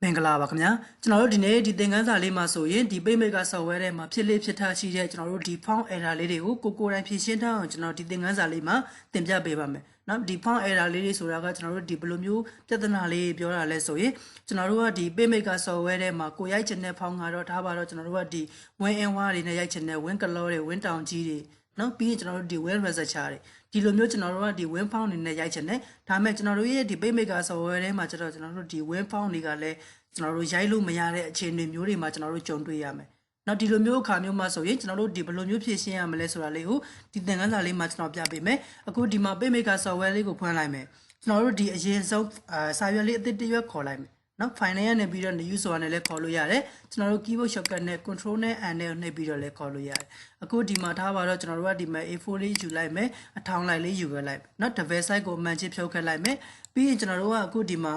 မင်္ဂလာပါခင်ဗျာကျွန်တော်တို့ဒီနေ့ဒီသင်ခန်းစာလေးမှာဆိုရင်ဒီ PageMaker software ထဲမှာဖြစ်လေဖြစ်ထားရှိတဲ့ကျွန်တော်တို့ဒီ font error လေးတွေကိုကိုယ်တိုင်ဖြေရှင်းထားအောင်ကျွန်တော်ဒီသင်ခန်းစာလေးမှာသင်ပြပေးပါမယ်เนาะဒီ font error လေးတွေဆိုတာကကျွန်တော်တို့ဒီဘယ်လိုမျိုးပြဿနာလေးပြောတာလဲဆိုရင်ကျွန်တော်တို့ကဒီ PageMaker software ထဲမှာကိုရိုက်ချင်တဲ့ font ကတော့ထားပါတော့ကျွန်တော်တို့ကဒီ win in ဝါးတွေနဲ့ရိုက်ချင်တဲ့ win color တွေ win တောင်ကြီးတွေเนาะပြီးရင်ကျွန်တော်တို့ဒီ win researcher တွေဒီလိုမျိုးကျွန်တော်တို့ကဒီ win font တွေနဲ့ရိုက်ချင်တယ်ဒါပေမဲ့ကျွန်တော်တို့ရဲ့ဒီ PageMaker software ထဲမှာကျတော့ကျွန်တော်တို့ဒီ win font တွေကလည်းကျွန်တော်တို့ရိုက်လို့မရတဲ့အခြေအနေမျိုးတွေမှာကျွန်တော်တို့ကြုံတွေ့ရမယ်။နောက်ဒီလိုမျိုးအခါမျိုးမှာဆိုရင်ကျွန်တော်တို့ဒီဘယ်လိုမျိုးဖြည့်ရှင်းရမလဲဆိုတာလေးကိုဒီသင်ခန်းစာလေးမှာကျွန်တော်ပြပေးမယ်။အခုဒီမှာ PageMaker software လေးကိုဖွင့်လိုက်မယ်။ကျွန်တော်တို့ဒီအရင်ဆုံးစာရွက်လေးအသစ်တစ်ရွက်ခေါ်လိုက်မယ်။နော် file နဲ့ပြီးတော့ new ဆိုတာနဲ့လည်းခေါ်လို့ရတယ်။ကျွန်တော်တို့ keyboard shortcut နဲ့ control နဲ့ and နဲ့နှိပ်ပြီးတော့လည်းခေါ်လို့ရတယ်။အခုဒီမှာထားပါတော့ကျွန်တော်တို့ကဒီမှာ A4 လေးယူလိုက်မယ်။အထောင်လိုက်လေးယူခဲ့လိုက်မယ်။နော် double side ကိုအမှန်ချင်းဖြုတ်ခဲ့လိုက်မယ်။ပြီးရင်ကျွန်တော်တို့ကအခုဒီမှာ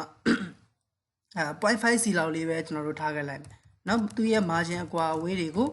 0.5 c လောက်လေးပဲကျွန်တော်တို့ထားခဲ့လိုက်မယ်။နောက်သူရဲ့ margin အကွာအဝေးတွေကို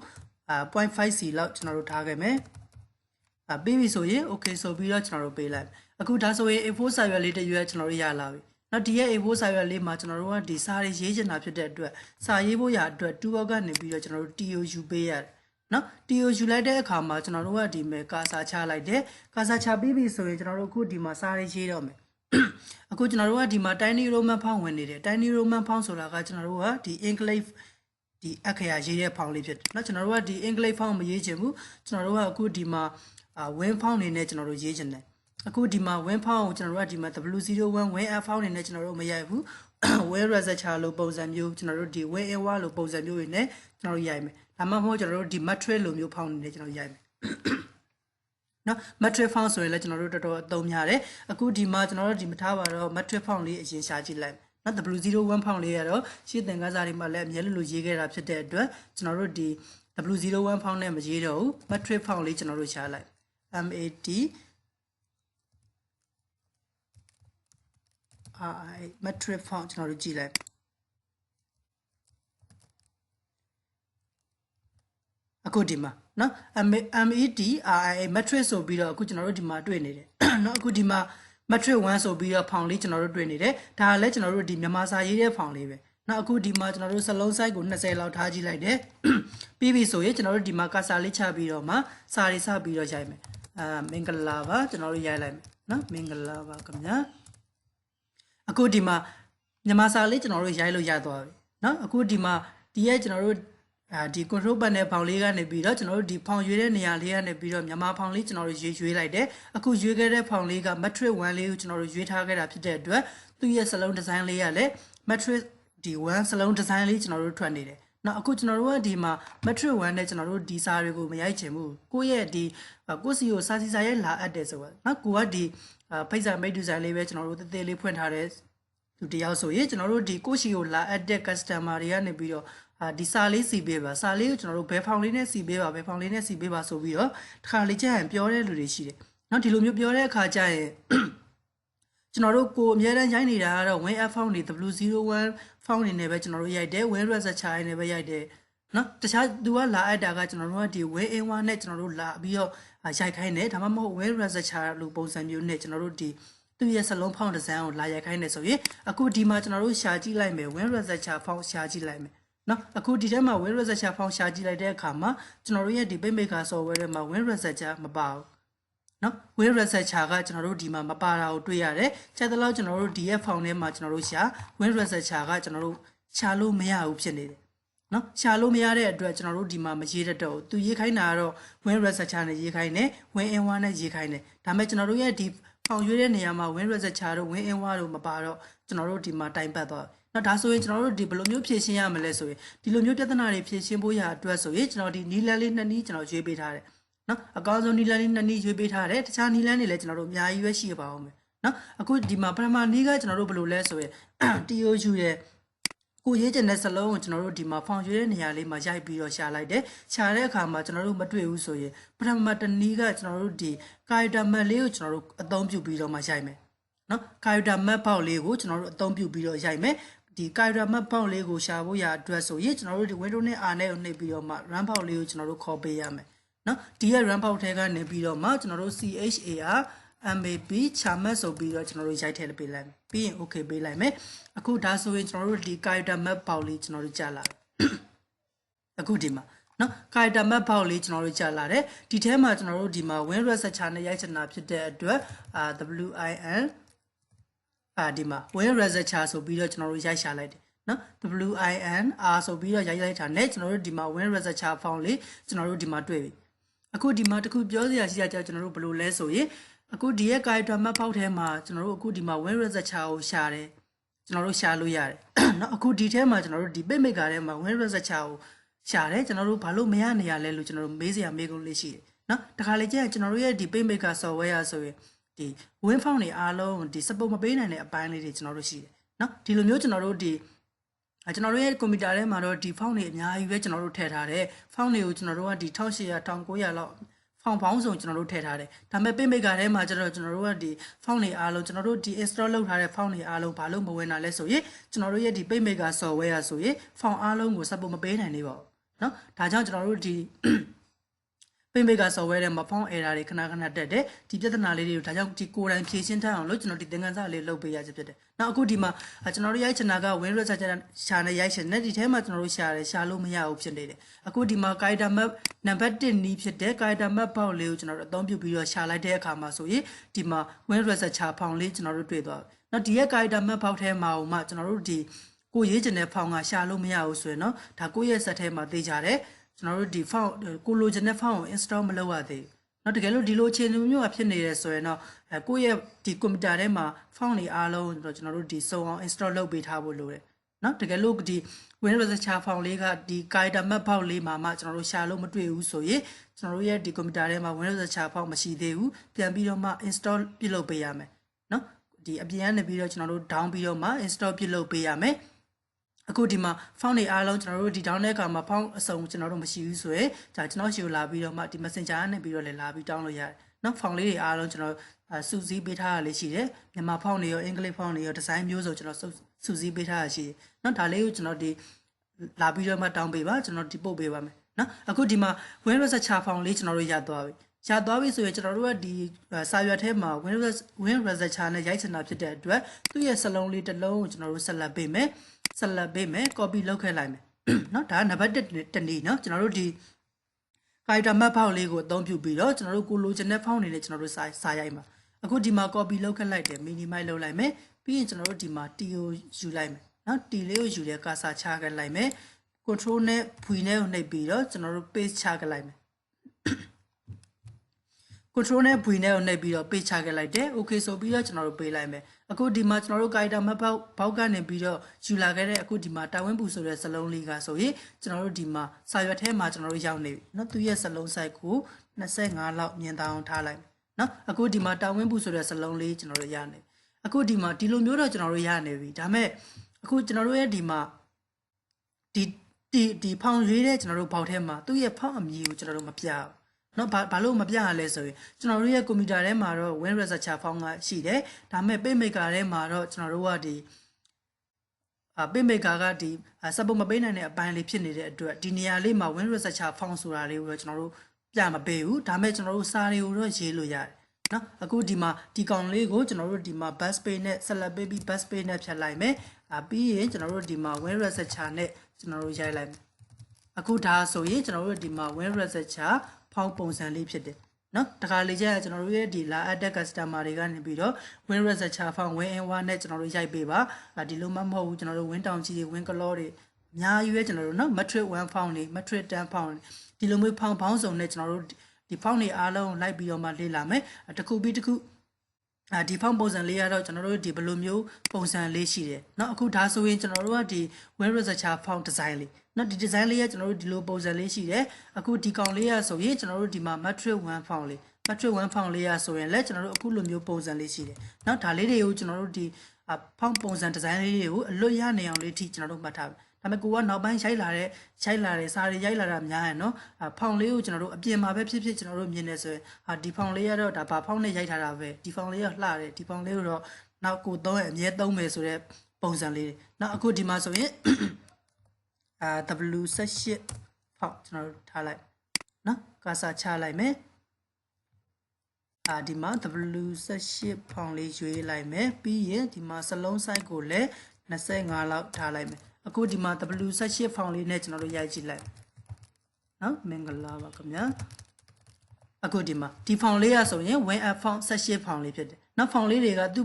0.5 c လောက်ကျွန်တော်တို့ထားခဲ့မယ်။ပြီးပြီဆိုရင် okay ဆိုပြီးတော့ကျွန်တော်တို့ပေးလိုက်။အခုဒါဆိုရင် A4 စာရွက်လေးတစ်ရွက်ကျွန်တော်တို့ရလာပြီ။နောက်ဒီရဲ့ A4 စာရွက်လေးမှာကျွန်တော်တို့ကဒီစာရေးချင်တာဖြစ်တဲ့အတွက်စာရေးဖို့ရအတွက်2 ကနေပြီးတော့ကျွန်တော်တို့ TOU ပေးရတယ်။နော် TOU လိုက်တဲ့အခါမှာကျွန်တော်တို့ကဒီမဲ့ကာစာချလိုက်တယ်။ကာစာချပြီးပြီဆိုရင်ကျွန်တော်တို့အခုဒီမှာစာရေးတော့မယ်။အခုကျွန်တော်တို့ကဒီမှာ tiny roman font ဝင်နေတယ် tiny roman font ဆိုတာကကျွန်တော်တို့ကဒီ English ဒီအခရာရေးတဲ့ font လေးဖြစ်တယ်เนาะကျွန်တော်တို့ကဒီ English font မရေးချင်ဘူးကျွန်တော်တို့ကအခုဒီမှာwin font နေနဲ့ကျွန်တော်တို့ရေးချင်တယ်အခုဒီမှာ win font ကိုကျွန်တော်တို့ကဒီမှာ W01 win f font နေနဲ့ကျွန်တော်တို့မရိုက်ဘူး win researcher လို့ပုံစံမျိုးကျွန်တော်တို့ဒီ win in ဝါလို့ပုံစံမျိုးတွေနဲ့ကျွန်တော်တို့ရိုက်မယ်ဒါမှမဟုတ်ကျွန်တော်တို့ဒီ matrix လိုမျိုး font နေနဲ့ကျွန်တော်ရိုက်မယ်နော် matrix font ဆိုရင်လည်းကျွန်တော်တို့တော်တော်အသုံးများတယ်အခုဒီမှာကျွန်တော်တို့ဒီမထားပါတော့ matrix font လေးအရင်ရှာကြည့်လိုက်နော် W01 font လေးရတော့ရှင်းသင်ခန်းစာတွေမှာလည်းအမြဲလိုရေးခဲ့တာဖြစ်တဲ့အတွက်ကျွန်တော်တို့ဒီ W01 font နဲ့မရေးတော့ဘူး matrix font လေးကျွန်တော်တို့ရှာလိုက် MAT matrix font ကျွန်တော်တို့ကြည့်လိုက်အခုဒီမှာနော် METRI matrix ဆိုပြီးတော့အခုကျွန်တော်တို့ဒီမှာတွေ့နေတယ်နော်အခုဒီမှာ matrix 1ဆိုပြီးတော့ font လေးကျွန်တော်တို့တွေ့နေတယ်ဒါကလည်းကျွန်တော်တို့ဒီမြန်မာစာရေးတဲ့ font လေးပဲနော်အခုဒီမှာကျွန်တော်တို့စလုံး size ကို20လောက်ထားကြည့်လိုက်တယ်ပြီးပြီဆိုရင်ကျွန်တော်တို့ဒီမှာကာစာလေးချပြီးတော့မှစာတွေစပြီးတော့ရိုက်မယ်မင်္ဂလာပါကျွန်တော်တို့ရိုက်လိုက်မယ်နော်မင်္ဂလာပါခင်ဗျာအခုဒီမှာမြန်မာစာလေးကျွန်တော်တို့ရိုက်လို့ရသွားပြီနော်အခုဒီမှာဒီရဲ့ကျွန်တော်တို့ဒီ control panel ဖောင်လေးကနေပြီးတော့ကျွန်တော်တို့ဒီဖောင်ရွေးတဲ့နေရာလေးကနေပြီးတော့မြန်မာဖောင်လေးကျွန်တော်တို့ရွေးလိုက်တယ်အခုရွေးခဲ့တဲ့ဖောင်လေးက matrix 1လေးကိုကျွန်တော်တို့ရွေးထားခဲ့တာဖြစ်တဲ့အတွက်သူ့ရဲ့စလုံးဒီဇိုင်းလေးကလည်း matrix ဒီ1စလုံးဒီဇိုင်းလေးကျွန်တော်တို့ထွက်နေတယ်နော်အခုကျွန်တော်တို့ကဒီမှာ matrix 1နဲ့ကျွန်တော်တို့ဒီစာတွေကိုမရိုက်ချင်ဘူးကိုယ့်ရဲ့ဒီကိုယ့်စီကိုစာစီစာရဲ့လာအပ်တယ်ဆိုတော့နော်ကိုကဒီဖိတ်စာမိတ်ဒီဇိုင်းလေးပဲကျွန်တော်တို့သေးသေးလေးဖွင့်ထားတယ်သူတယောက်ဆိုရင်ကျွန်တော်တို့ဒီကိုယ့်စီကိုလာအပ်တဲ့ customer တွေကနေပြီးတော့ဒီစာလေးစီပေးပါစာလေးကိုကျွန်တော်တို့ဘယ်ဖောင်လေးနဲ့စီပေးပါဘယ်ဖောင်လေးနဲ့စီပေးပါဆိုပြီးတော့တစ်ခါလေးကြာရင်ပြောတဲ့လူတွေရှိတယ်เนาะဒီလိုမျိုးပြောတဲ့အခါကျရင်ကျွန်တော်တို့ကိုအများတန်းရိုက်နေတာကတော့ win f font တွေ W01 font တွေနဲ့ပဲကျွန်တော်တို့ရိုက်တယ် win researcher တွေနဲ့ပဲရိုက်တယ်เนาะတခြားသူကလာအပ်တာကကျွန်တော်တို့ကဒီ win in 1နဲ့ကျွန်တော်တို့လာပြီးတော့ရိုက်ခိုင်းတယ်ဒါမှမဟုတ် win researcher လို့ပုံစံမျိုးနဲ့ကျွန်တော်တို့ဒီသူ့ရဲ့စလုံး font design ကိုလာရိုက်ခိုင်းတယ်ဆိုရင်အခုဒီမှာကျွန်တော်တို့ရှာကြည့်လိုက်မယ် win researcher font ရှာကြည့်လိုက်မယ်နော်အခုဒီထဲမှာ win researcher font ရှာကြည့်လိုက်တဲ့အခါမှာကျွန်တော်တို့ရဲ့ဒီ PageMaker software ထဲမှာ win researcher မပါဘူးနော် win researcher ကကျွန်တော်တို့ဒီမှာမပါတာကိုတွေ့ရတယ်ချက်တလောက်ကျွန်တော်တို့ဒီရဲ့ font ထဲမှာကျွန်တော်တို့ရှာ win researcher ကကျွန်တော်တို့ရှာလို့မရဘူးဖြစ်နေတယ်နော်ရှာလို့မရတဲ့အတွက်ကျွန်တော်တို့ဒီမှာမရေးတတ်တော့ဘူးသူရေးခိုင်းတာကတော့ win researcher နဲ့ရေးခိုင်းတယ် win in 1နဲ့ရေးခိုင်းတယ်ဒါပေမဲ့ကျွန်တော်တို့ရဲ့ဒီ font ရွေးတဲ့နေရာမှာ win researcher တို့ win in 1တို့မပါတော့ကျွန်တော်တို့ဒီမှာတိုင်ပတ်သွားနော်ဒါဆိုရင်ကျွန်တော်တို့ဒီဘယ်လိုမျိုးဖြည့်ရှင်းရမလဲဆိုရင်ဒီလိုမျိုးပြဿနာတွေဖြည့်ရှင်းဖို့ရအတွက်ဆိုရင်ကျွန်တော်ဒီနီလန်းလေးနှစ်နည်းကျွန်တော်ရွေးပေးထားတယ်နော်အကောင်းဆုံးနီလန်းလေးနှစ်နည်းရွေးပေးထားတယ်တခြားနီလန်းတွေလည်းကျွန်တော်တို့အများကြီးပဲရှိပါအောင်မယ်နော်အခုဒီမှာပထမနီးကကျွန်တော်တို့ဘယ်လိုလဲဆိုရင် TOU ရဲ့ကိုရေးချင်တဲ့စလုံးကိုကျွန်တော်တို့ဒီမှာ font ရွေးတဲ့နေရာလေးမှာရိုက်ပြီးတော့ရှာလိုက်တယ်ရှာတဲ့အခါမှာကျွန်တော်တို့မတွေ့ဘူးဆိုရင်ပထမတနည်းကကျွန်တော်တို့ဒီ character map လေးကိုကျွန်တော်တို့အသုံးပြုပြီးတော့မှရိုက်မယ်နော် character map ပေါက်လေးကိုကျွန်တော်တို့အသုံးပြုပြီးတော့ရိုက်မယ်ဒီ character map ပေါက်လေးကိုရှာဖို့ရအတွက်ဆိုရင်ကျွန်တော်တို့ဒီ window နဲ့ R နဲ့ကိုနှိပ်ပြီးတော့မှ run ပေါက်လေးကိုကျွန်တော်တို့ခေါ်ပေးရမယ်နော်ဒီရဲ့ run ပေါက်ထဲကနေပြီးတော့မှကျွန်တော်တို့ CHAR MAB ချာမတ်ဆိုပြီးတော့ကျွန်တော်တို့ရိုက်ထည့်ပေးလိုက်မယ်ပြီးရင် okay ပေးလိုက်မယ်အခုဒါဆိုရင်ကျွန်တော်တို့ဒီ character map ပေါက်လေးကျွန်တော်တို့ကြာလာအခုဒီမှာနော် character map ပေါက်လေးကျွန်တော်တို့ကြာလာတယ်ဒီထဲမှာကျွန်တော်တို့ဒီမှာ win researcher နဲ့ရိုက်ချင်တာဖြစ်တဲ့အတွက်WIN ဒီမှာ win researcher ဆိုပြီးတော့ကျွန်တော်တို့ရိုက်ရှာလိုက်တယ်နော် WINR ဆိုပြီးတော့ရိုက်လိုက်တာနဲ့ကျွန်တော်တို့ဒီမှာ win researcher font လေးကျွန်တော်တို့ဒီမှာတွေ့ပြီအခုဒီမှာတခုပြောစရာရှိတာကျွန်တော်တို့ဘယ်လိုလဲဆိုရင်အခုဒီရဲ့ character map ပေါက်ထဲမှာကျွန်တော်တို့အခုဒီမှာ win researcher ကိုရှာတယ်ကျွန်တော်တို့ရှာလို့ရတယ်เนาะအခုဒီထဲမှာကျွန်တော်တို့ဒီ PageMaker ထဲမှာ win researcher ကိုရှာတယ်ကျွန်တော်တို့ဘာလို့မရနေရလဲလို့ကျွန်တော်တို့မေးစရာမေးခွန်းလေးရှိတယ်เนาะတခါလေကျရင်ကျွန်တော်တို့ရဲ့ဒီ PageMaker software ဆိုရင်ဒီ win font တွေအားလုံးဒီ support မပေးနိုင်တဲ့အပိုင်းလေးတွေကျွန်တော်တို့ရှိတယ်เนาะဒီလိုမျိုးကျွန်တော်တို့ဒီကျွန်တော်တို့ရဲ့ကွန်ပျူတာထဲမှာတော့ဒီ font တွေအများကြီးပဲကျွန်တော်တို့ထည့်ထားတယ် font တွေကိုကျွန်တော်တို့ကဒီ1800 1900လောက်font ပေါင်းစုံကျွန်တော်တို့ထည့်ထားတယ်ဒါပေမဲ့ PageMaker ထဲမှာကျတော့ကျွန်တော်တို့ကဒီ font တွေအားလုံးကျွန်တော်တို့ဒီ install လုပ်ထားတဲ့ font တွေအားလုံးဘာလို့မဝင်တာလဲဆိုရင်ကျွန်တော်တို့ရဲ့ဒီ PageMaker software ဆိုရင် font အားလုံးကို support မပေးနိုင်နေပါဘူးเนาะဒါကြောင့်ကျွန်တော်တို့ဒီ PageMaker software ထဲမှာ font error တွေခဏခဏတက်တယ်ဒီပြဿနာလေးတွေကိုဒါကြောင့်ဒီကိုယ်တိုင်ဖြေရှင်းထားအောင်လို့ကျွန်တော်ဒီသင်ခန်းစာလေးလုပ်ပေးရခြင်းဖြစ်တယ်နောက်အခုဒီမှာကျွန်တော်တို့ရိုက်ချင်တာက win researcher ရှာနေရိုက်ချင်တယ်ဒီထဲမှာကျွန်တော်တို့ရှာလို့မရဘူးဖြစ်နေတယ်အခုဒီမှာ character map နံပါတ်1နီးဖြစ်တဲ့ character map ပေါက်လေးကိုကျွန်တော်တို့အသုံးပြုပြီးတော့ရှာလိုက်တဲ့အခါမှာဆိုရင်ဒီမှာ win researcher font လေးကျွန်တော်တို့တွေ့သွားပြီနောက်ဒီရဲ့ character map ပေါက်ထဲမှာမှကျွန်တော်တို့ဒီကိုရေးချင်တဲ့ font ကရှာလို့မရဘူးဆိုရင်เนาะဒါကိုရဲ့ set ထဲမှာသိကြတယ်ကျွန်တော်တို့ဒီ font ကိုလိုချင်တဲ့ font ကို install မလုပ်ရသေးဘူးเนาะတကယ်လို့ဒီလိုအခြေအနေမျိုးကဖြစ်နေရဆိုရင်တော့ကိုယ့်ရဲ့ဒီကွန်ပျူတာထဲမှာ font တွေအားလုံးကျွန်တော်တို့ဒီစုံအောင် install လုပ်ပေးထားဖို့လိုတယ်เนาะတကယ်လို့ဒီ win researcher font လေးကဒီ character map ပေါက်လေးမှာမှကျွန်တော်တို့ရှာလို့မတွေ့ဘူးဆိုရင်ကျွန်တော်တို့ရဲ့ဒီကွန်ပျူတာထဲမှာ win researcher font မရှိသေးဘူးပြန်ပြီးတော့မှ install ပြုလုပ်ပေးရမယ်เนาะဒီအပြင်ကနေပြီးတော့ကျွန်တော်တို့ down ပြီးတော့မှ install ပြုလုပ်ပေးရမယ်အခုဒီမှာ font တွေအားလုံးကျွန်တော်တို့ဒီ down တဲ့အခါမှာ font အစုံကျွန်တော်တို့မရှိဘူးဆိုရင်ဒါကျွန်တော်ရှိကိုလာပြီးတော့မှဒီ messenger ကနေပြီးတော့လည်းလာပြီး down လို့ရတယ်เนาะ font လေးတွေအားလုံးကျွန်တော်စုစည်းပေးထားတာလေးရှိတယ်မြန်မာ font တွေရောအင်္ဂလိပ် font တွေရော design မျိုးစုံကျွန်တော်စုစည်းပေးထားတာရှိတယ်เนาะဒါလေးကိုကျွန်တော်ဒီလာပြီးတော့မှ down ပေးပါကျွန်တော်ဒီပို့ပေးပါမယ်เนาะအခုဒီမှာ win researcher font လေးကျွန်တော်တို့ရသွားပြီဆိုရင်ကျွန်တော်တို့ကဒီစာရွက်ထဲမှာ win researcher နဲ့ရိုက်ချင်တာဖြစ်တဲ့အတွက်သူ့ရဲ့စလုံးလေးတစ်လုံးကိုကျွန်တော်တို့ဆက်လက်ပေးမယ်copy လုပ်ခဲ့လိုက်မယ်เนาะဒါကနံပါတ်1တနည်းเนาะကျွန်တော်တို့ဒီ character map ဖောက်လေးကိုအသုံးပြုပြီးတော့ကျွန်တော်တို့ကိုလိုချင်တဲ့ font တွေနဲ့ကျွန်တော်တို့စာရိုက်မှာအခုဒီမှာ copy လုပ်ခဲ့လိုက်တယ် minimize လုပ်လိုက်မယ်ပြီးရင်ကျွန်တော်တို့ဒီမှာ T ကိုယူလိုက်မယ်เนาะ T လေးကိုယူတဲ့ cursor ချခဲ့လိုက်မယ် control နဲ့ V နဲ့ကိုနှိပ်ပြီးတော့ကျွန်တော်တို့ paste ချခဲ့လိုက်မယ်control နဲ့ V နဲ့ကိုနှိပ်ပြီးတော့ page ချခဲ့လိုက်တယ် okay ဆိုပြီးတော့ကျွန်တော်တို့ပေးလိုက်မယ်အခုဒီမှာကျွန်တော်တို့ character map ဘောက်ကနေပြီးတော့ယူလာခဲ့တဲ့အခုဒီမှာတာဝန်ပူဆိုတဲ့စလုံးလေးကဆိုရင်ကျွန်တော်တို့ဒီမှာစာရွက်ထဲမှာကျွန်တော်တို့ရောက်နေပြီเนาะသူရဲ့စလုံး size ကို25လောက်မြင်သာအောင်ထားလိုက်เนาะအခုဒီမှာတာဝန်ပူဆိုတဲ့စလုံးလေးကျွန်တော်တို့ရနေအခုဒီမှာဒီလိုမျိုးတော့ကျွန်တော်တို့ရနေပြီဒါမဲ့အခုကျွန်တော်တို့ရဲ့ဒီမှာဒီဖောင်ရွေးတဲ့ကျွန်တော်တို့ဘောက်ထဲမှာသူ့ရဲ့ဖောင်အမည်ကိုကျွန်တော်တို့မပြဘူးနော်ဘာလို့မပြရလဲဆိုရင်ကျွန်တော်တို့ရဲ့ကွန်ပျူတာထဲမှာတော့ win researcher font ကရှိတယ်ဒါပေမဲ့ PageMaker ထဲမှာတော့ကျွန်တော်တို့ကဒီPageMaker ကဒီ support မပေးနိုင်တဲ့အပိုင်းလေးဖြစ်နေတဲ့အတွက်ဒီနေရာလေးမှာ win researcher font ဆိုတာလေးကိုတော့ကျွန်တော်တို့ပြမပေးဘူးဒါပေမဲ့ကျွန်တော်တို့စာတွေကိုတော့ရေးလို့ရတယ်နော်အခုဒီမှာဒီကောင်လေးကိုကျွန်တော်တို့ဒီမှာ bus page နဲ့ select ပေးပြီး bus page နဲ့ဖြတ်လိုက်မယ်ပြီးရင်ကျွန်တော်တို့ဒီမှာ win researcher နဲ့ကျွန်တော်တို့ရိုက်လိုက်မယ်အခုဒါဆိုရင်ကျွန်တော်တို့ဒီမှာ win researcher ဖောက်ပုံစံလေးဖြစ်တယ်နော်တခါလေကျရင်ကျွန်တော်တို့ရဲ့ဒီလာအပ်တဲ့ customer တွေကနေပြီးတော့ win researcher ဖောက် win in1 နဲ့ကျွန်တော်တို့ရိုက်ပေးပါဒီလိုမှမဟုတ်ဘူးကျွန်တော်တို့ win တောင်ကြီးတွေ win claw တွေအများကြီးပဲကျွန်တော်တို့နော် metric 1 pound တွေ metric 10 pound ဒီလိုမျိုးဖောက်ပေါင်းစုံနဲ့ကျွန်တော်တို့ဒီဖောက်တွေအားလုံးလိုက်ပြီးတော့မှလေ့လာမယ်တစ်ခုပြီးတစ်ခုဒီဖောင်ပုံစံလေးကတော့ကျွန်တော်တို့ဒီဘယ်လိုမျိုးပုံစံလေးရှိတယ်เนาะအခုဒါဆိုရင်ကျွန်တော်တို့ကဒီ win researcher font design လေးเนาะဒီ design လေးကကျွန်တော်တို့ဒီလိုပုံစံလေးရှိတယ်အခုဒီကောင်လေးရဆိုရင်ကျွန်တော်တို့ဒီမှာ metric 1 font လေး metric 1 font လေးရဆိုရင်လည်းကျွန်တော်တို့အခုလိုမျိုးပုံစံလေးရှိတယ်เนาะဒါလေးတွေကိုကျွန်တော်တို့ဒီဖောင်ပုံစံ design လေးတွေကိုအလွတ်ရနေအောင်လေးထိကျွန်တော်တို့မှတ်ထားဒါပေမဲ့ကိုကနောက်ပိုင်းရိုက်လာတဲ့စာတွေရိုက်လာတာများရင်နော်ဖောင်လေးကိုကျွန်တော်တို့အပြင်မှာပဲဖြစ်ဖြစ်ကျွန်တော်တို့မြင်နေဆိုရင်ဒီဖောင်လေးကတော့ဒါဘာဖောင်နဲ့ရိုက်ထားတာပဲဒီဖောင်လေးကလှတယ်ဒီဖောင်လေးကိုတော့နောက်ကိုသုံးရင်အမြဲသုံးမယ်ဆိုတဲ့ပုံစံလေးနောက်အခုဒီမှာဆိုရင်W18 ဖောင်ကျွန်တော်တို့ထားလိုက်နော်ကာစာချလိုက်မယ် ဒီမှာ W18 ဖောင်လေးရွေးလိုက်မယ်ပြီးရင်ဒီမှာစလုံး size ကိုလည်း25လောက်ထားလိုက်မယ်အခုဒီမှာ W18 ဖောင်လေးနဲ့ကျွန်တော်တို့ရိုက်ကြည့်လိုက်နော်မင်္ဂလာပါခင်ဗျာအခုဒီမှာဒီဖောင်လေးရဆိုရင် win app ဖောင်18ဖောင်လေးဖြစ်တယ်နောက်ဖောင်လေးတွေကသူ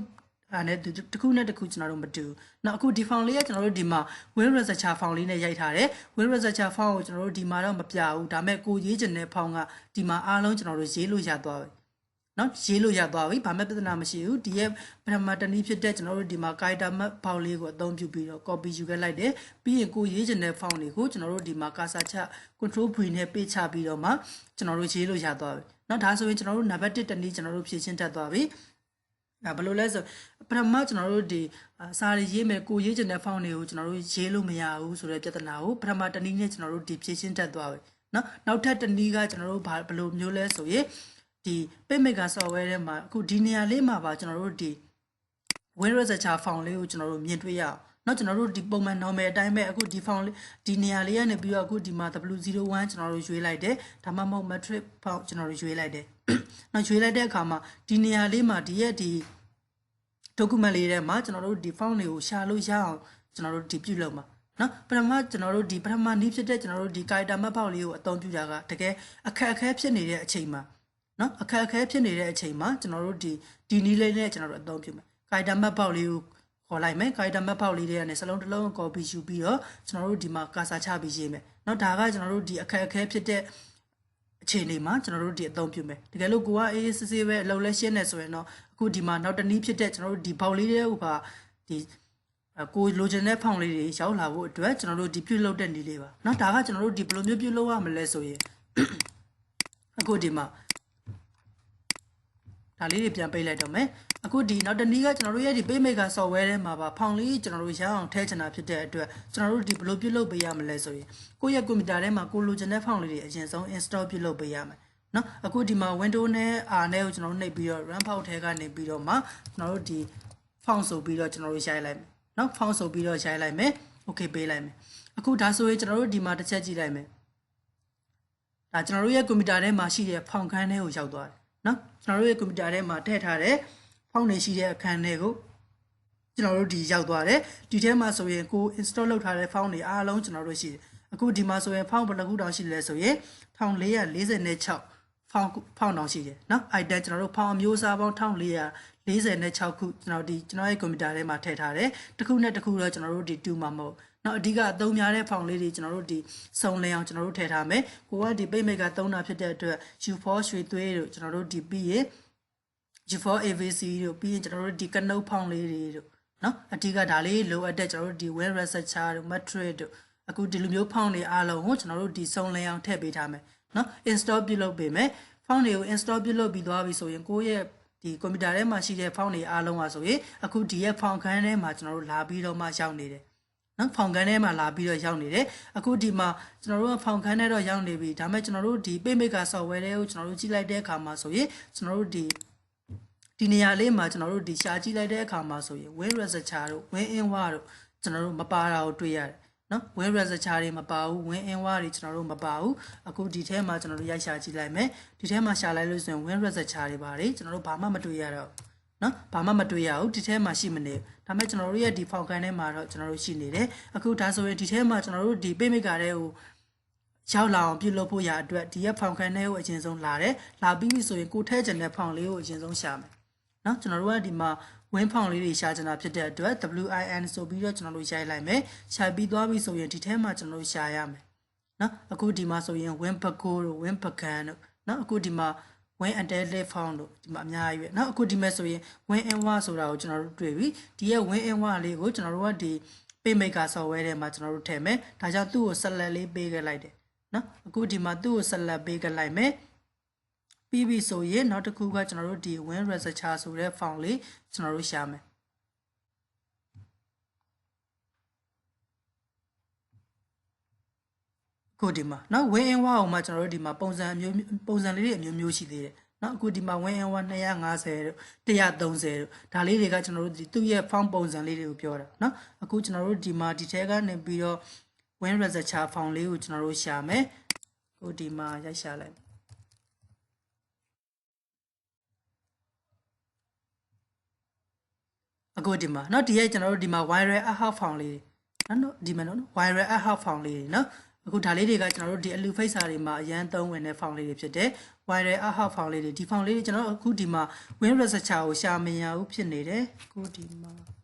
နဲ့တစ်ခုနဲ့တစ်ခုကျွန်တော်တို့မတူနောက်အခုဒီဖောင်လေးကကျွန်တော်တို့ဒီမှာ win researcher ဖောင်လေးနဲ့ရိုက်ထားတယ် win researcher ဖောင်ကိုကျွန်တော်တို့ဒီမှာတော့မပြဘူးဒါပေမဲ့ကိုရေးချင်တဲ့ဖောင်ကဒီမှာအားလုံးကျွန်တော်တို့ရေးလို့ရသွားပြီနော်ရေးလို့ရသွားပြီဘာမှပြဿနာမရှိဘူးဒီရဲ့ပထမတနည်းဖြစ်တဲ့ကျွန်တော်တို့ဒီမှာ character map ဖောင်လေးကိုအသုံးပြုပြီးတော့ copy ယူခဲ့လိုက်တယ်ပြီးရင်ကိုရေးချင်တဲ့ဖောင်တွေကိုကျွန်တော်တို့ဒီမှာ cursor ချ control V နဲ့ပေးချပြီးတော့မှကျွန်တော်တို့ရေးလို့ရသွားပြီနော်ဒါဆိုရင်ကျွန်တော်တို့နံပါတ်1တနည်းကျွန်တော်တို့ဖြည့်ရှင်းတတ်သွားပြီဘယ်လိုလဲဆိုပထမကျွန်တော်တို့ဒီစာရေးမယ်ကိုရေးချင်တဲ့ဖောင်တွေကိုကျွန်တော်တို့ရေးလို့မရဘူးဆိုတဲ့ပြဿနာကိုပထမတနည်းနဲ့ကျွန်တော်တို့ဒီဖြည့်ရှင်းတတ်သွားပြီနော်နောက်ထပ်တနည်းကကျွန်တော်တို့ဘယ်လိုမျိုးလဲဆိုရင်ဒီ PageMaker software ထဲမှာအခုဒီနေရာလေးမှာပါကျွန်တော်တို့ဒီ win researcher ဖောင်လေးကိုကျွန်တော်တို့မြင်တွေ့ရအောင်နော်ကျွန်တော်တို့ဒီပုံမှန် normal အတိုင်းပဲအခုဒီဖောင်လေးဒီနေရာလေးကနေပြီးတော့အခုဒီမှာ W01 ကျွန်တော်တို့ရွေးလိုက်တယ်ဒါမှမဟုတ် metric ဖောင်ကျွန်တော်တို့ရွေးလိုက်တယ်နောက်ရွေးလိုက်တဲ့အခါမှာဒီနေရာလေးမှာဒီရဲ့ဒီ document လေးထဲမှာကျွန်တော်တို့ဒီ font တွေကိုရှာလို့ရအောင်ကျွန်တော်တို့ဒီပြုလုပ်မှာနော်ပထမကျွန်တော်တို့ဒီပထမနည်းဖြစ်တဲ့ကျွန်တော်တို့ဒီ character map ပေါက်လေးကိုအသုံးပြုတာကတကယ်အခက်အခဲဖြစ်နေတဲ့အချိန်မှာနော်အခက်အခဲဖြစ်နေတဲ့အချိန်မှာကျွန်တော်တို့ဒီနည်းလေးနဲ့ကျွန်တော်တို့အသုံးပြုမယ် character map ပေါက်လေးကိုခေါ်လိုက်မယ် character map ပေါက်လေးတွေကနေစလုံးတစ်လုံး copy ယူပြီးတော့ကျွန်တော်တို့ဒီမှာ cursor ချပြီးရေးမယ်နော်ဒါကကျွန်တော်တို့ဒီအခက်အခဲဖြစ်တဲ့အခြေအနေမှာကျွန်တော်တို့ဒီအသုံးပြုမယ်တကယ်လို့ကိုကအေးစစ်စစ်ပဲအလုပ်လဲရှင်းနေဆိုရင်တော့အခုဒီမှာနောက်တနည်းဖြစ်တဲ့ကျွန်တော်တို့ဒီဘောက်လေးတွေဥပါဒီကိုလိုချင်တဲ့ဖောင်လေးတွေရောက်လာဖို့အတွက်ကျွန်တော်တို့ဒီပြုလုပ်တဲ့နည်းလေးပါเนาะဒါကကျွန်တော်တို့ဒီဘယ်လိုမျိုးပြုလုပ်ရမလဲဆိုရင်အခုဒီမှာဒါလေးတွေပြန်ပိတ်လိုက်တော့မယ်အခုဒီနောက်တနည်းကကျွန်တော်တို့ရဲ့ဒီ PageMaker software ထဲမှာပါဖောင်လေးကျွန်တော်တို့ရအောင်ထည့်ချင်တာဖြစ်တဲ့အတွက်ကျွန်တော်တို့ဒီဘယ်လိုပြုလုပ်ပေးရမလဲဆိုရင်ကိုယ့်ရဲ့ကွန်ပျူတာထဲမှာကိုလိုချင်တဲ့ဖောင်လေးတွေအရင်ဆုံး install ပြုလုပ်ပေးရမယ်เนาะအခုဒီမှာ Windows နဲ့ R နဲ့ကိုကျွန်တော်တို့နှိပ်ပြီးတော့ run ဖောက်ထဲကနေပြီးတော့မှကျွန်တော်တို့ဒီဖောင်ဆိုပြီးတော့ကျွန်တော်တို့ရိုက်လိုက်မယ်เนาะဖောင်ဆိုပြီးတော့ရိုက်လိုက်မယ် okay ပေးလိုက်မယ်အခုဒါဆိုရင်ကျွန်တော်တို့ဒီမှာတစ်ချက်ကြည့်လိုက်မယ်ဒါကျွန်တော်တို့ရဲ့ကွန်ပျူတာထဲမှာရှိတဲ့ဖောင်ခန်းထဲကိုရောက်သွားတယ်เนาะကျွန်တော်တို့ရဲ့ကွန်ပျူတာထဲမှာထည့်ထားတဲ့ဖောင်နေရှိတဲ့အခန်းတွေကိုကျွန်တော်တို့ဒီရောက်သွားတယ်ဒီထဲမှာဆိုရင်ကို install လုပ်ထားတဲ့ဖောင်တွေအားလုံးကျွန်တော်တို့ရှိတယ်အခုဒီမှာဆိုရင်ဖောင်ဘယ်နှခုတောင်ရှိလဲဆိုရင်1446ဖောင်တောင်ရှိတယ်เนาะ item ကျွန်တော်တို့ဖောင်အမျိုးအစားပေါင်း1446ခုကျွန်တော်ရဲ့ကွန်ပျူတာထဲမှာထည့်ထားတယ်တစ်ခုနဲ့တစ်ခုတော့ကျွန်တော်တို့ဒီ2မှာမဟုတ်နောက်အဓိကအသုံးများတဲ့ဖောင်လေးတွေကျွန်တော်တို့ဒီစုံလင်အောင်ကျွန်တော်တို့ထည့်ထားမယ်ကိုကဒီ PageMaker သုံးတာဖြစ်တဲ့အတွက် U4 ရွှေသွေးတို့ကျွန်တော်တို့ဒီပြီးရင် U4 AVC တို့ပြီးရင်ကျွန်တော်တို့ဒီကနုတ်ဖောင်လေးတွေတို့เนาะအဓိကဒါလေးလိုအပ်တဲ့ကျွန်တော်တို့ဒီ web researcher တို့ metric တို့အခုဒီလိုမျိုးဖောင်တွေအားလုံးကိုကျွန်တော်တို့ဒီစုံလင်အောင်ထည့်ပေးထားမယ်เนาะ install ပြုလုပ်ပေးမယ်ဖောင်တွေကို install ပြုလုပ်ပြီးသွားပြီဆိုရင်ကိုယ့်ရဲ့ဒီကွန်ပျူတာထဲမှာရှိတဲ့ဖောင်တွေအားလုံးอ่ะဆိုရင်အခုဒီရဲ့ဖောင်ခန်းထဲမှာကျွန်တော်တို့လာပြီးတော့မှရောက်နေတယ်နော်ဖောင်ခန်းထဲမှာလာပြီးတော့ရောက်နေတယ်အခုဒီမှာကျွန်တော်တို့ကဖောင်ခန်းထဲတော့ရောက်နေပြီဒါပေမဲ့ကျွန်တော်တို့ဒီ PageMaker software တွေကိုကျွန်တော်တို့ကြည့်လိုက်တဲ့အခါမှာဆိုရင်ကျွန်တော်တို့ဒီနေရာလေးမှာကျွန်တော်တို့ဒီရှာကြည့်လိုက်တဲ့အခါမှာဆိုရင် win researcher တို့ win inwa တို့ကျွန်တော်တို့မပါတာကိုတွေ့ရတယ်နော် win researcher တွေမပါဘူး win inwa တွေကျွန်တော်တို့မပါဘူးအခုဒီထဲမှာကျွန်တော်တို့ရိုက်ရှာကြည့်လိုက်မယ်ဒီထဲမှာရှာလိုက်လို့ဆိုရင် win researcher တွေပါတယ်ကျွန်တော်တို့ဘာမှမတွေ့ရတော့နော်ဘာမှမတွေ့ရဘူးဒီထဲမှာရှိမနေဒါပေမဲ့ကျွန်တော်တို့ရဲ့ဒီဖောင်ခန်းထဲမှာတော့ကျွန်တော်တို့ရှိနေတယ်အခုဒါဆိုရင်ဒီထဲမှာကျွန်တော်တို့ဒီ PageMaker တွေကိုရောက်လာအောင်ပြုလုပ်ဖို့ရအတွက်ဒီရဲ့ဖောင်ခန်းထဲကိုအရင်ဆုံးလာတယ်လာပြီးပြီဆိုရင်ကိုထဲကျင်တဲ့ဖောင်လေးကိုအရင်ဆုံးရှာမယ်နော်ကျွန်တော်တို့ကဒီမှာ win ဖောင်လေးတွေရှာချင်တာဖြစ်တဲ့အတွက် WIN ဆိုပြီးတော့ကျွန်တော်တို့ရိုက်လိုက်မယ်ရှာပြီးသွားပြီဆိုရင်ဒီထဲမှာကျွန်တော်တို့ရှာရမယ်နော်အခုဒီမှာဆိုရင် win bago တို့ win bagan တို့နော်အခုဒီမှာwin undead found တို့ဒီမှာအများကြီးပဲเนาะအခုဒီမဲ့ဆိုရင် win inwa ဆိုတာကိုကျွန်တော်တို့တွေ့ပြီဒီရဲ့ win inwa လေးကိုကျွန်တော်တို့ကဒီ PageMaker software ထဲမှာကျွန်တော်တို့ထည့်မယ်ဒါကြောင့်သူ့ကို select လေးပေးခဲ့လိုက်တယ်เนาะအခုဒီမှာသူ့ကို select ပေးခဲ့လိုက်မယ်ပြီးပြီဆိုရင်နောက်တစ်ခုကကျွန်တော်တို့ဒီ win researcher ဆိုတဲ့ font လေးကျွန်တော်တို့ရှာမယ်အခုဒီမှာเนาะ win inwa ကိုမှကျွန်တော်တို့ဒီမှာပုံစံလေးတွေအမျိုးမျိုးရှိသေးတယ်เนาะအခုဒီမှာ win inwa 250တို့130တို့ဒါလေးတွေကကျွန်တော်တို့ဒီသူ့ရဲ့ font ပုံစံလေးတွေကိုပြောတာเนาะအခုကျွန်တော်တို့ဒီမှာဒီထဲကနေပြီးတော့ win researcher font လေးကိုကျွန်တော်တို့ရှာမယ်အခုဒီမှာရိုက်ရှာလိုက် အခုဒီမှာเนาะဒီရဲ့ကျွန်တော်တို့ဒီမှာ viral aha font လေးနော်ဒီမှာနော် viral aha font လေးနော်အခုဒါလေးတွေကကျွန်တော်တို့ဒီအလူဖိတ်စာတွေမှာအရန်သုံးဝင်တဲ့ font လေးတွေဖြစ်တဲ့ viral aha font လေးတွေဒီ font လေးတွေကျွန်တော်တို့အခုဒီမှာ win researcher ကိုရှာမရဘူးဖြစ်နေတယ်အခုဒီမှာ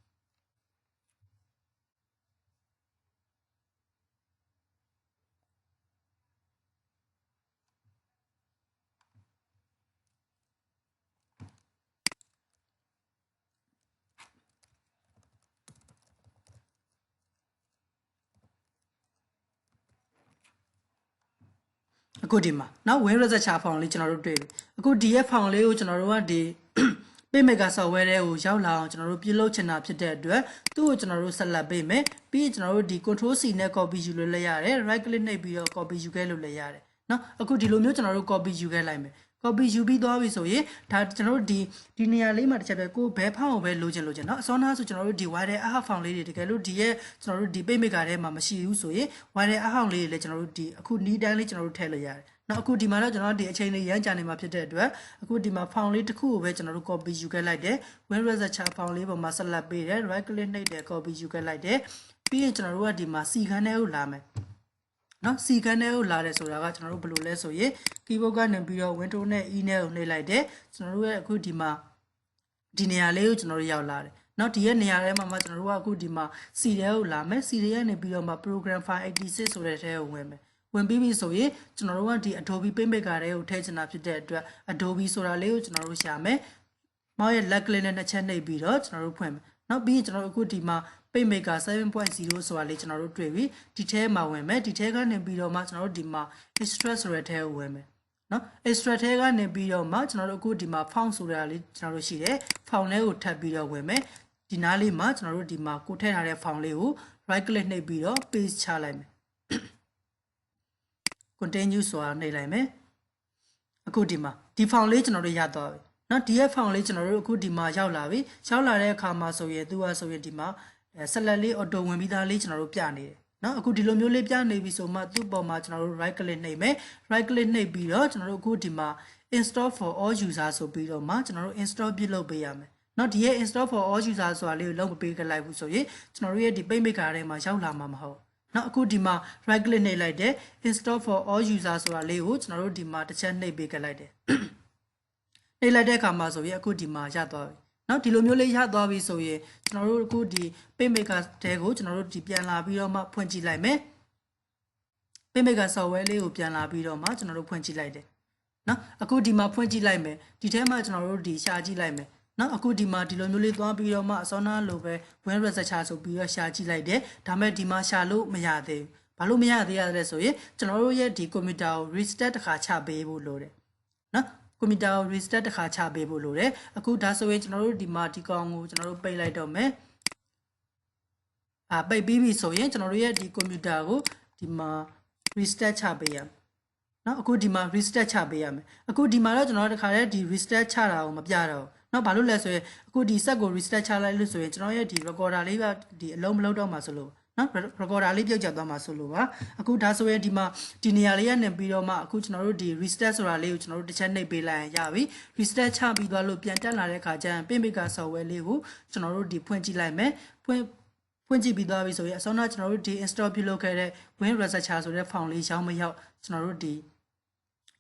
အခုဒီမှာเนาะ win researcher font လေးကျွန်တော်တို့တွေ့ပြီအခုဒီရဲ့ font လေးကိုကျွန်တော်တို့ကဒီ PageMaker software တွေကိုရောက်လာအောင်ကျွန်တော်တို့ပြုလုပ်ချင်တာဖြစ်တဲ့အတွက်သူ့ကိုကျွန်တော်တို့ဆက်လက်ပေးမယ်ပြီးရင်ကျွန်တော်တို့ဒီ control C နဲ့ copy ယူလို့လည်းရတယ် right click နှိပ်ပြီးတော့ copy ယူခဲ့လို့လည်းရတယ်เนาะအခုဒီလိုမျိုးကျွန်တော်တို့ copy ယူခဲ့လိုက်မယ် copy ယူပြီးသွားပြီဆိုရင်ဒါကျွန်တော်တို့ဒီနေရာလေးမှာတစ်ချက်ပဲကိုဘဲဖောင်းကိုပဲလိုချင်เนาะအစောနာဆိုကျွန်တော်တို့ဒီ wider aha font လေးတွေတကယ်လို့ဒီရဲ့ကျွန်တော်တို့ဒီ PageMaker ထဲမှာမရှိဘူးဆိုရင် wider aha လေးတွေလည်းကျွန်တော်တို့ဒီအခုနီးတိုင်းလေးကျွန်တော်တို့ထည့်လို့ရတယ်နော်အခုဒီမှာတော့ကျွန်တော်ဒီအချိန်လေးရမ်းကြာနေမှာဖြစ်တဲ့အတွက်အခုဒီမှာ font လေးတစ်ခုကိုပဲကျွန်တော်တို့ copy ယူခဲ့လိုက်တယ် win researcher font လေးပေါ်မှာဆက်လက်ပေးတယ် right click နှိပ်တယ် copy ယူခဲ့လိုက်တယ်ပြီးရင်ကျွန်တော်တို့ကဒီမှာ C ခန်းထဲကိုလာမယ်နော် C ခန်းထဲကိုလာတယ်ဆိုတာကကျွန်တော်တို့ဘယ်လိုလဲဆိုရင် keyboard ကနေပြီးတော့ window နဲ့ e နဲ့ကိုနှိပ်လိုက်တယ်ကျွန်တော်တို့ရဲ့အခုဒီမှာဒီနေရာလေးကိုကျွန်တော်တို့ရောက်လာတယ်နော်ဒီရဲ့နေရာထဲမှာကျွန်တော်တို့ကအခုဒီမှာ C ထဲကိုလာမယ် C ထဲကနေပြီးတော့မှ program file 86ဆိုတဲ့ထဲကိုဝင်မယ်ဝင်ပြီးပြီဆိုရင်ကျွန်တော်တို့ကဒီ Adobe PageMaker တွေကိုထည့်ချင်တာဖြစ်တဲ့အတွက် Adobe ဆိုတာလေးကိုကျွန်တော်တို့ရှာမယ်။မောင်ရဲ့ left click နဲ့နှစ်ချက်နှိပ်ပြီးတော့ကျွန်တော်တို့ဖွင့်မယ်။နောက်ပြီးရင်ကျွန်တော်တို့အခုဒီမှာ PageMaker 7.0ဆိုတာလေးကျွန်တော်တို့တွေ့ပြီ။ဒီထဲမှာဝင်မယ်။ဒီထဲကနေပြီးတော့မှကျွန်တော်တို့ဒီမှာ extract ဆိုတဲ့ထဲကိုဝင်မယ်။နော် extract ထဲကနေပြီးတော့မှကျွန်တော်တို့အခုဒီမှာ font ဆိုတာလေးကျွန်တော်တို့ရှိတယ်။ font လေးကိုထပ်ပြီးတော့ဝင်မယ်။ဒီနားလေးမှာကျွန်တော်တို့ဒီမှာကိုထည့်ထားတဲ့ font လေးကို right click နှိပ်ပြီးတော့ paste ချလိုက်မယ်continue ဆိုတာနှိပ်လိုက်မယ်အခုဒီမှာဒီ font လေးကျွန်တော်တို့ရသွားပြီเนาะဒီရဲ့ font လေးကျွန်တော်တို့အခုဒီမှာရောက်လာပြီရောက်လာတဲ့အခါမှာဆိုရင်သူကဆိုရင်ဒီမှာဆက်လက်လေး auto ဝင်ပြီးသားလေးကျွန်တော်တို့ပြနေတယ်เนาะအခုဒီလိုမျိုးလေးပြနေပြီဆိုမှသူ့ပေါ်မှာကျွန်တော်တို့ right click နှိပ်မယ် right click နှိပ်ပြီးတော့ကျွန်တော်တို့အခုဒီမှာ install for all user ဆိုပြီးတော့မှကျွန်တော်တို့ install ပြုလုပ်ပေးရမယ်เนาะဒီရဲ့ install for all user ဆိုတာလေးကိုလုံးမပေးကြလိုက်ဘူးဆိုရင်ကျွန်တော်တို့ရဲ့ဒီ PageMaker ထဲမှာရောက်လာမှာမဟုတ်နောက်အခုဒီမှာ right click နှိပ်လိုက်တယ် install for all user ဆိုတာလေးကိုကျွန်တော်တို့ဒီမှာတစ်ချက်နှိပ်ပေးခဲ့လိုက်တယ်နှိပ်လိုက်တဲ့အခါမှာဆိုရင်အခုဒီမှာရသွားပြီနောက်ဒီလိုမျိုးလေးရသွားပြီဆိုရင်ကျွန်တော်တို့အခုဒီ PageMaker တဲကိုကျွန်တော်တို့ဒီပြန်လာပြီးတော့မှဖွင့်ကြည့်လိုက်မယ် PageMaker software လေးကိုပြန်လာပြီးတော့မှကျွန်တော်တို့ဖွင့်ကြည့်လိုက်တယ်နော်အခုဒီမှာဖွင့်ကြည့်လိုက်မယ်ဒီထဲမှာကျွန်တော်တို့ဒီရှာကြည့်လိုက်မယ်နော်အခုဒီမှာဒီလိုမျိုးလေးသွားပြီးတော့မှအစောနာလိုပဲ win researcher ဆိုပြီးတော့ရှာကြည့်လိုက်တယ်ဒါမဲ့ဒီမှာရှာလို့မရသေးဘူးဘာလို့မရသေးရလဲဆိုရင်ကျွန်တော်တို့ရဲ့ဒီ computer ကို restart တစ်ခါချပေးဖို့လိုတယ်နော် computer ကို restart တစ်ခါချပေးဖို့လိုတယ်အခုဒါဆိုရင်ကျွန်တော်တို့ဒီမှာဒီကောင်ကိုကျွန်တော်တို့ပိတ်လိုက်တော့မယ်ပိတ်ပြီးပြီဆိုရင်ကျွန်တော်တို့ရဲ့ဒီ computer ကိုဒီမှာ restart ချပေးရမယ်နော်အခုဒီမှာ restart ချပေးရမယ်အခုဒီမှာတော့ကျွန်တော်တို့တခါတည်းဒီ restart ချတာကိုမပြတော့နော်ဘာလို့လဲဆိုရင်အခုဒီ set ကို restart ချလိုက်လို့ဆိုရင်ကျွန်တော်ရဲ့ဒီ recorder လေးကဒီအလုံးမလုံးတော့မှာဆိုလို့နော် recorder လေးပြုတ်ကျသွားမှာဆိုလို့ပါအခုဒါဆိုရင်ဒီမှာဒီနေရာလေးကနေပြီးတော့မှအခုကျွန်တော်တို့ဒီ restart ဆိုတာလေးကိုကျွန်တော်တို့တစ်ချက်နှိပ်ပေးလိုက်ရင်ရပြီ restart ချပြီးသွားလို့ပြန်တက်လာတဲ့အခါကျရင် PageMaker software လေးကိုကျွန်တော်တို့ဒီဖွင့်ကြည့်လိုက်မယ်ဖွင့်ကြည့်ပြီးသွားပြီဆိုရင်အစောကကျွန်တော်တို့ဒီ install ပြုလုပ်ခဲ့တဲ့ win researcher ဆိုတဲ့ font လေးရောက်မရောက်ကျွန်တော်တို့ဒီ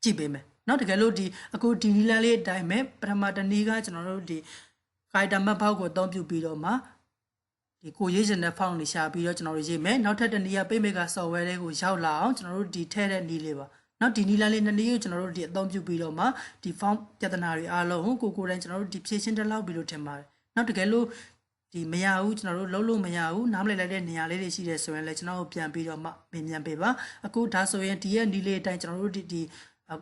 ကြည့်ပေးမယ်နော်တကယ်လို့ဒီအခုဒီနီလန်လေးအတိုင်းပဲပထမတနည်းကကျွန်တော်တို့ဒီ character map ဘောက်ကိုအသုံးပြုပြီးတော့မှဒီကိုရေးချင်တဲ့ font တွေရှာပြီးတော့ကျွန်တော်တို့ရေးမယ်နောက်ထပ်တနည်းက PageMaker software လေးကိုရောက်လာအောင်ကျွန်တော်တို့ဒီထည့်တဲ့နည်းလေးပါနောက်ဒီနီလန်လေးနှစ်နည်းကိုကျွန်တော်တို့ဒီအသုံးပြုပြီးတော့မှဒီ font ပြဿနာတွေအားလုံးကိုကိုယ်တိုင်ကျွန်တော်တို့ဒီဖြည့်ရှင်းတက်လောက်ပြီးလို့ထင်ပါတယ်နောက်တကယ်လို့ဒီမရဘူးကျွန်တော်တို့လုံးလို့မရဘူးနားမလည်လိုက်တဲ့နေရာလေးတွေရှိတယ်ဆိုရင်လည်းကျွန်တော်တို့ပြန်ပြီးတော့မှပြင်ပြန်ပေးပါအခုဒါဆိုရင်ဒီရဲ့နည်းလေးအတိုင်းကျွန်တော်တို့ဒီ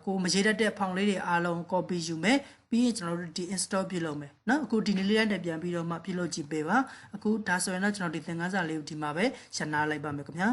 ကိုမရေးတတ်တဲ့ font လေးတွေအားလုံး copy ယူမယ်ပြီးရင်ကျွန်တော်တို့ဒီ install ပြုလုပ်မယ်เนาะအခုဒီနည်းလေးနဲ့ပြန်ပြီးတော့မှပြုလုပ်ကြည့်ပေးပါအခုဒါဆိုရင်တော့ကျွန်တော်ဒီသင်ခန်းစာလေးကိုဒီမှာပဲရှင်းနာလိုက်ပါမယ်ခင်ဗျာ